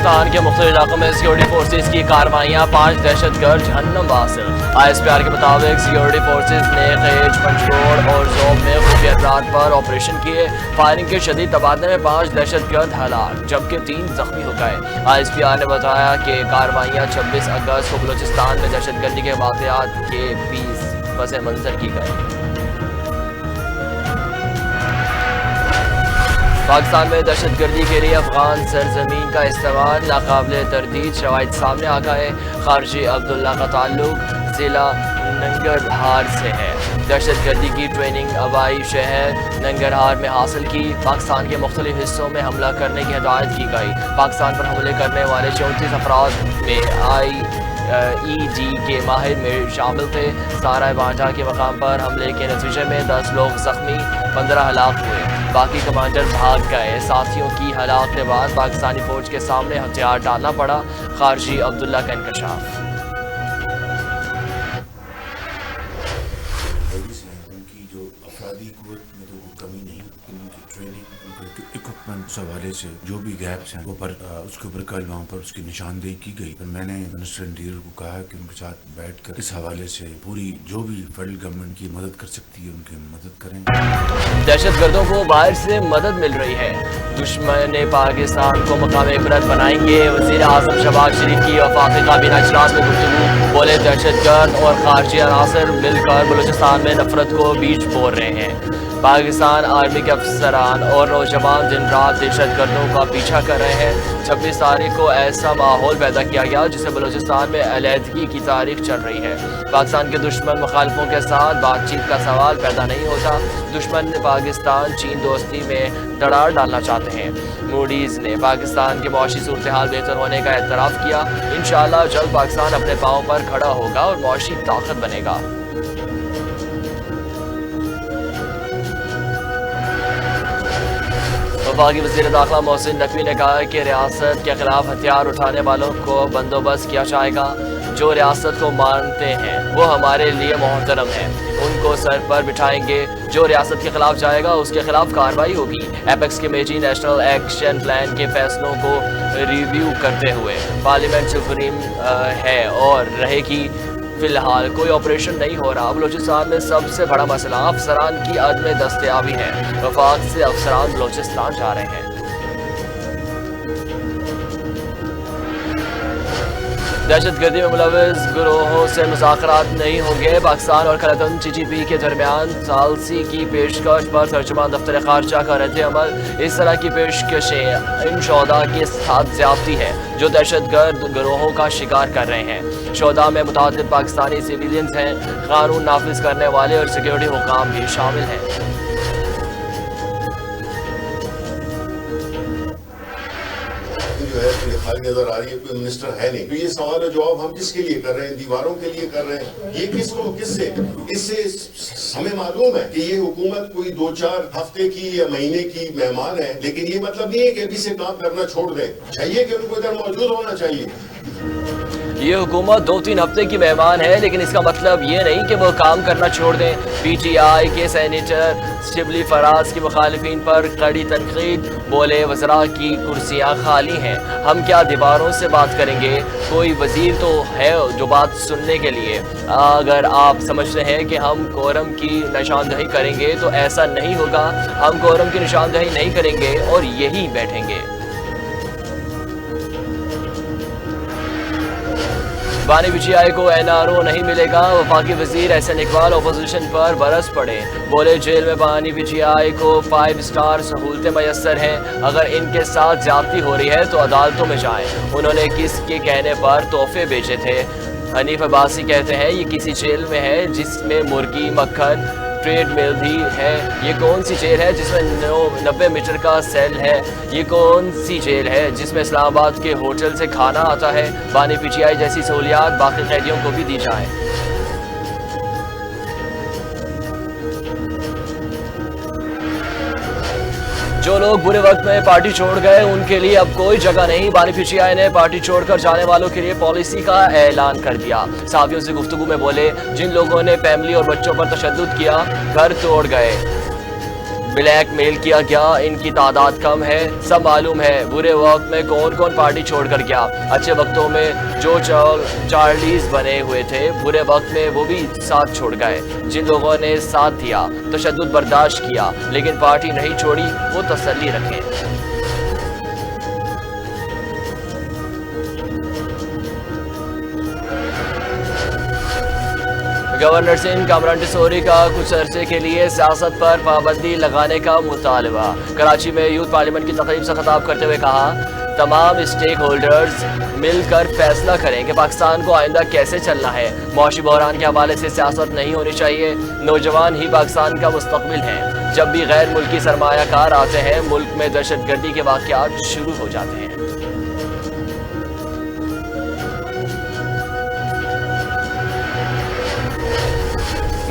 بلوچستان کے مختلف علاقوں میں سیکورٹی فورسز کی کارروائیاں، 5 دہشت گرد جہنم حاصل۔ ISPR کے مطابق سیکورٹی فورسز نے خیج، پنجگوڑ اور زوب میں خفیہ اطلاعات پر آپریشن کیے۔ فائرنگ کے شدید تبادلے میں 5 دہشت گرد ہلاک جبکہ 3 زخمی ہو گئے۔ ISPR نے بتایا کہ کارروائیاں 26 اگست کو بلوچستان میں دہشت گردی کے واقعات کے 20 پس منظر کی گئی۔ پاکستان میں دہشت گردی کے لیے افغان سرزمین کا استعمال ناقابل تردید شواہد سامنے آ گئے۔ خارجی عبداللہ کا تعلق ضلع ننگرہار سے ہے۔ دہشت گردی کی ٹریننگ آبائی شہر ننگرہار میں حاصل کی۔ پاکستان کے مختلف حصوں میں حملہ کرنے کی ہدایت کی گئی۔ پاکستان پر حملے کرنے والے 34 افراد میں IED کے ماہر میں شامل تھے۔ سارا بانٹا کے مقام پر حملے کے نتیجے میں 10 لوگ زخمی، 15 ہلاک ہوئے۔ باقی کمانڈر بھاگ گئے۔ ساتھیوں کی ہلاکت کے بعد پاکستانی فوج کے سامنے ہتھیار ڈالنا پڑا۔ خارجی عبداللہ کا انکشاف۔ ان کی جو افرادی قوت میں تو کوئی کمی نہیں، ان کی ٹریننگ، ان کے اکوپمنٹ حوالے سے جو بھی گیپس ہیں وہ اس کے اوپر کل وہاں پر اس کی نشاندہی کی گئی۔ میں نے منسٹر انٹیریئر کو کہا کہ ان کے ساتھ بیٹھ کر اس حوالے سے پوری جو بھی فیڈرل گورنمنٹ کی مدد کر سکتی ہے ان کی مدد کریں۔ دہشت گردوں کو باہر سے مدد مل رہی ہے، دشمن پاکستان کو مقام عبرت بنائیں گے۔ وزیر اعظم شہباز شریف کی وفاقی کابینہ اجلاس میں گفتگو، بولے دہشت گرد اور خارجی عناصر مل کر بلوچستان میں نفرت کو بیج بو رہے ہیں۔ پاکستان آرمی کے افسران اور نوجوان دن رات دہشت گردوں کا پیچھا کر رہے ہیں۔ 26 تاریخ کو ایسا ماحول پیدا کیا گیا جسے بلوچستان میں علیحدگی کی تاریخ چل رہی ہے۔ پاکستان کے دشمن مخالفوں کے ساتھ بات چیت کا سوال پیدا نہیں ہوتا۔ دشمن پاکستان چین دوستی میں دراڑ ڈالنا چاہتے ہیں۔ موڈیز نے پاکستان کی معاشی صورتحال بہتر ہونے کا اعتراف کیا۔ انشاءاللہ جلد پاکستان اپنے پاؤں پر کھڑا ہوگا اور معاشی طاقت بنے گا۔ وفاقی وزیر داخلہ محسن نقوی نے کہا کہ ریاست کے خلاف ہتھیار اٹھانے والوں کو بندوبست کیا جائے گا۔ جو ریاست کو مانتے ہیں وہ ہمارے لیے محترم ہیں، ان کو سر پر بٹھائیں گے۔ جو ریاست کے خلاف جائے گا اس کے خلاف کارروائی ہوگی۔ Apex committee national action plan کے فیصلوں کو ریویو کرتے ہوئے پارلیمنٹ سپریم ہے اور رہے گی۔ فی الحال کوئی آپریشن نہیں ہو رہا۔ بلوچستان میں سب سے بڑا مسئلہ افسران کی عدم دستیابی ہے۔ وفاق سے افسران بلوچستان جا رہے ہیں۔ دہشت گردی میں ملوث گروہوں سے مذاکرات نہیں ہوں گے۔ پاکستان اور خلیتن TTP کے درمیان ثالثی کی پیشکش پر ترجمان دفتر خارجہ کا رد عمل۔ اس طرح کی پیشکشیں ان شہداء کے ساتھ زیادتی ہے جو دہشت گرد گروہوں کا شکار کر رہے ہیں۔ شہداء میں متعدد پاکستانی سویلینز ہیں، قانون نافذ کرنے والے اور سیکورٹی حکام بھی شامل ہیں۔ جو ہے یہ خالی نظر آ رہی ہے، کوئی منسٹر ہے نہیں۔ تو یہ سوال و جواب ہم کس کے لیے کر رہے ہیں؟ دیواروں کے لیے کر رہے ہیں؟ یہ کس کو کس سے؟ اس سے ہمیں معلوم ہے کہ یہ حکومت کوئی 2-4 ہفتے کی یا مہینے کی مہمان ہے، لیکن یہ مطلب نہیں ہے کہ ابھی سے کام کرنا چھوڑ دیں۔ چاہیے کہ ان کو ادھر موجود ہونا چاہیے۔ یہ حکومت 2-3 ہفتے کی مہمان ہے، لیکن اس کا مطلب یہ نہیں کہ وہ کام کرنا چھوڑ دیں۔ PTI کے سینیٹر شبلی فراز کی مخالفین پر کڑی تنقید، بولے وزراء کی کرسیاں خالی ہیں، ہم کیا دیواروں سے بات کریں گے؟ کوئی وزیر تو ہے جو بات سننے کے لیے۔ اگر آپ سمجھتے ہیں کہ ہم کورم کی نشاندہی کریں گے تو ایسا نہیں ہوگا۔ ہم کورم کی نشاندہی نہیں کریں گے اور یہی بیٹھیں گے۔ بانی PGI کو NRO نہیں ملے گا۔ وفاقی وزیر احسن اقبال اپوزیشن پر برس پڑے، بولے جیل میں بانی PGI کو 5 سٹار سہولتیں میسر ہیں، اگر ان کے ساتھ زیادتی ہو رہی ہے تو عدالتوں میں جائیں۔ انہوں نے کس کے کہنے پر تحفے بیچے تھے؟ حنیف عباسی کہتے ہیں یہ کسی جیل میں ہے جس میں مرغی، مکھن، ٹریڈ مل بھی ہے۔ یہ کون سی جیل ہے جس میں 90 میٹر کا سیل ہے؟ یہ کون سی جیل ہے جس میں اسلام آباد کے ہوٹل سے کھانا آتا ہے؟ بانی PGI جیسی سہولیات باقی قیدیوں کو بھی دی جائیں۔ جو لوگ برے وقت میں پارٹی چھوڑ گئے ان کے لیے اب کوئی جگہ نہیں۔ بانی PGI نے پارٹی چھوڑ کر جانے والوں کے لیے پالیسی کا اعلان کر دیا۔ صحافیوں سے گفتگو میں بولے جن لوگوں نے فیملی اور بچوں پر تشدد کیا، گھر توڑ گئے، بلیک میل کیا گیا، ان کی تعداد کم ہے، سب معلوم ہے برے وقت میں کون کون پارٹی چھوڑ کر گیا، اچھے وقتوں میں جو چارلیز بنے ہوئے تھے برے وقت میں وہ بھی ساتھ چھوڑ گئے۔ جن لوگوں نے ساتھ دیا، تشدد برداشت کیا لیکن پارٹی نہیں چھوڑی، وہ تسلی رکھیں۔ گورنر سندھ کامران ٹیسوری کا کچھ عرصے کے لیے سیاست پر پابندی لگانے کا مطالبہ۔ کراچی میں یوتھ پارلیمنٹ کی تقریب سے خطاب کرتے ہوئے کہا، تمام اسٹیک ہولڈرز مل کر فیصلہ کریں کہ پاکستان کو آئندہ کیسے چلنا ہے۔ معاشی بحران کے حوالے سے سیاست نہیں ہونی چاہیے، نوجوان ہی پاکستان کا مستقبل ہیں۔ جب بھی غیر ملکی سرمایہ کار آتے ہیں، ملک میں دہشت گردی کے واقعات شروع ہو جاتے ہیں۔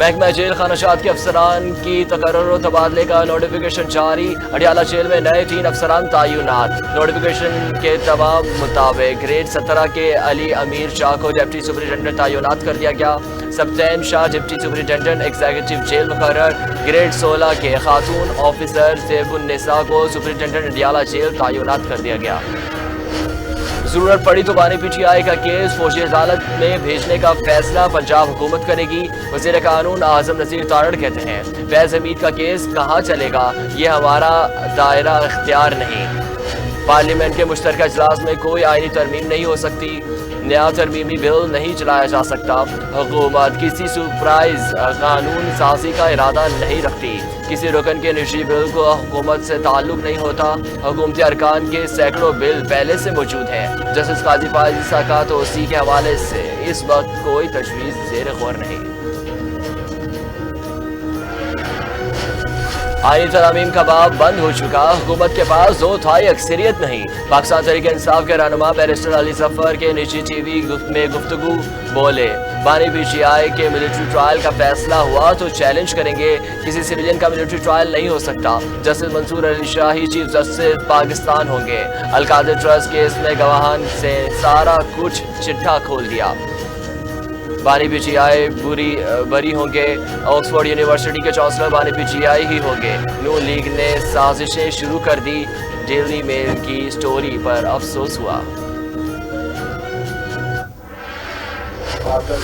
محکمہ جیل خانشات کے افسران کی تقرر و تبادلے کا نوٹیفیکیشن جاری۔ اڈیالہ جیل میں نئے 3 افسران تعینات۔ نوٹیفیکیشن کے تمام مطابق گریڈ 17 کے علی امیر شاہ کو ڈپٹی سپرنٹینڈنٹ تعینات کر دیا گیا۔ سبطین شاہ ڈپٹی سپرنٹینڈنٹ ایگزیکٹو جیل مقرر۔ گریڈ 16 کے خاتون آفیسر زیب النساء کو سپرنٹینڈنٹ اڈیالہ جیل تعینات کر دیا گیا۔ ضرورت پڑی تو بانی پی ٹی آئی کا کیس فوجی عدالت میں بھیجنے کا فیصلہ پنجاب حکومت کرے گی۔ وزیر قانون اعظم نذیر تارڑ کہتے ہیں، فیض حمید کا کیس کہاں چلے گا، یہ ہمارا دائرہ اختیار نہیں۔ پارلیمنٹ کے مشترکہ اجلاس میں کوئی آئینی ترمیم نہیں ہو سکتی، نیا ترمیمی بل نہیں چلایا جا سکتا۔ حکومت کسی سرپرائز قانون سازی کا ارادہ نہیں رکھتی، کسی رکن کے نجی بل کو حکومت سے تعلق نہیں ہوتا۔ حکومتی ارکان کے سینکڑوں بل پہلے سے موجود ہیں۔ جسٹس قاضی فائز عیسیٰ کا توسیع کے حوالے سے اس وقت کوئی تجویز زیر غور نہیں۔ آئینی ترامیم کا باب بند ہو چکا، حکومت کے پاس 2/3 اکثریت نہیں۔ پاکستان تحریک انصاف کے رہنما بیرسٹر علی ظفر کے نجی ٹی وی میں گفتگو، بولے بانی پی ٹی آئی کے ملٹری ٹرائل کا فیصلہ ہوا تو چیلنج کریں گے، کسی سویلین کا ملٹری ٹرائل نہیں ہو سکتا۔ جسٹس منصور علی شاہ ہی چیف جسٹس پاکستان ہوں گے۔ القادر ٹرسٹ کیس میں گواہان سے سارا کچھ چٹھا کھول دیا، بانی پی ٹی آئی بری ہوں گے۔ آکسفورڈ یونیورسٹی کے چانسلر بانی پی ٹی آئی ہی ہوں گے۔ نون لیگ نے سازشیں شروع کر دی، ڈیلی میل کی سٹوری پر افسوس ہوا۔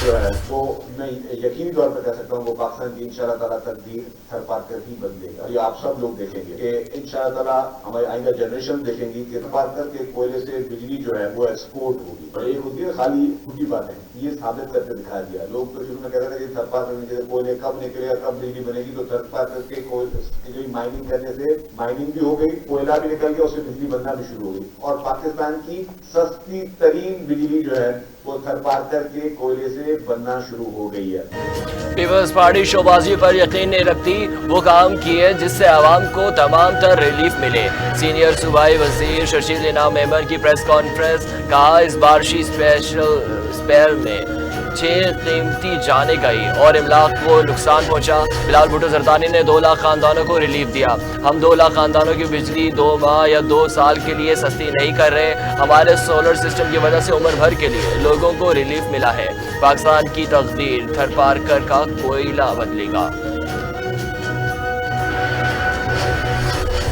جو ہے وہ میں یقینی طور پر کہہ سکتا ہوں وہ پاکستان کی انشاءاللہ تعالیٰ تقدیر تھر پارکر ہی بدلے گا۔ اور یہ آپ سب لوگ دیکھیں گے کہ انشاءاللہ تعالیٰ ہماری آئندہ جنریشن دیکھیں گی کہ تھر پارکر کے کوئلے سے بجلی جو ہے وہ ایکسپورٹ ہوگی۔ اور یہ خود ہی خالی جھوٹی بات ہے، یہ ثابت کر کے دکھا دیا۔ لوگ تو شروع میں کہتے تھے کہ تھر پارکر میں کوئلے کب نکلے گا، کب بجلی بنے گی، تو تھر پارکر کے جو مائننگ کرنے سے مائننگ بھی ہو گئی، کوئلہ بھی نکل گیا، اس سے بجلی بننا بھی شروع ہو گئی۔ اور پاکستان کی سستی ترین بجلی جو ہے وہ تھر پارکر کے کوئلے سے بننا شروع ہو گئی ہے۔ پیپلز پارٹی شوبازی پر یقین نہیں رکھتی، وہ کام کیے جس سے عوام کو تمام تر ریلیف ملے۔ سینئر صوبائی وزیر شرشید انعام میمن کی پریس کانفرنس، کہا اس بارشی اسپیل میں 6 قیمتی جانیں گئی اور املاک کو نقصان پہنچا۔ بلال بھٹو زردانی نے 2 لاکھ خاندانوں کو ریلیف دیا۔ ہم 2 لاکھ خاندانوں کی بجلی 2 ماہ یا 2 سال کے لیے سستی نہیں کر رہے، ہمارے سولر سسٹم کی وجہ سے عمر بھر کے لیے لوگوں کو ریلیف ملا ہے۔ پاکستان کی تقدیر تھر پارکر کا کوئلہ بدلے گا۔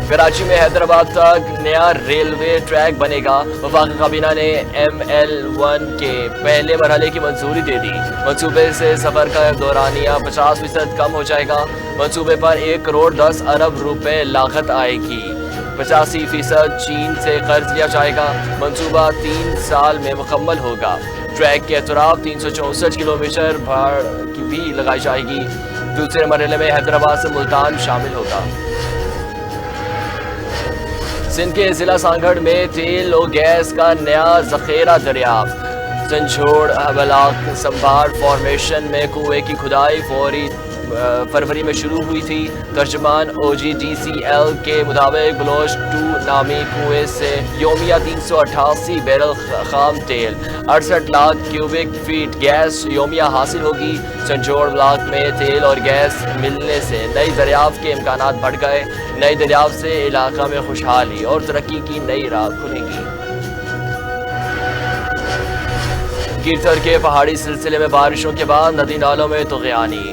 کراچی میں حیدرآباد تک نیا ریلوے ٹریک بنے گا۔ وفاقی کابینہ نے ML1 کے پہلے مرحلے کی منظوری دے دی۔ منصوبے سے سفر کا دورانیہ 50% کم ہو جائے گا۔ منصوبے پر 1 کروڑ 10 ارب روپے لاگت آئے گی۔ 85% چین سے قرض لیا جائے گا۔ منصوبہ 3 سال میں مکمل ہوگا۔ ٹریک کے اطراف 364 کلومیٹر بھاڑ بھی لگائی جائے گی۔ دوسرے مرحلے میں حیدرآباد سے ملتان شامل ہوگا۔ سندھ کے ضلع سانگھڑ میں تیل و گیس کا نیا ذخیرہ دریافت۔ سنجھوڑ بلاک سمبھار فارمیشن میں کنویں کی کھدائی فروری میں شروع ہوئی تھی۔ ترجمان OGDCL کے مطابق بلوچ 2 نامی کنویں سے یومیہ 388 بیرل خام تیل، 68 لاکھ کیوبک فیٹ گیس یومیہ حاصل ہوگی۔ سنجھوڑ بلاک میں تیل اور گیس ملنے سے نئی دریافت کے امکانات بڑھ گئے۔ نئی دریافت سے علاقہ میں خوشحالی اور ترقی کی نئی راہ کھلے گی۔ کیرتھر کے پہاڑی سلسلے میں بارشوں کے بعد ندی نالوں میں طغیانی۔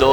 2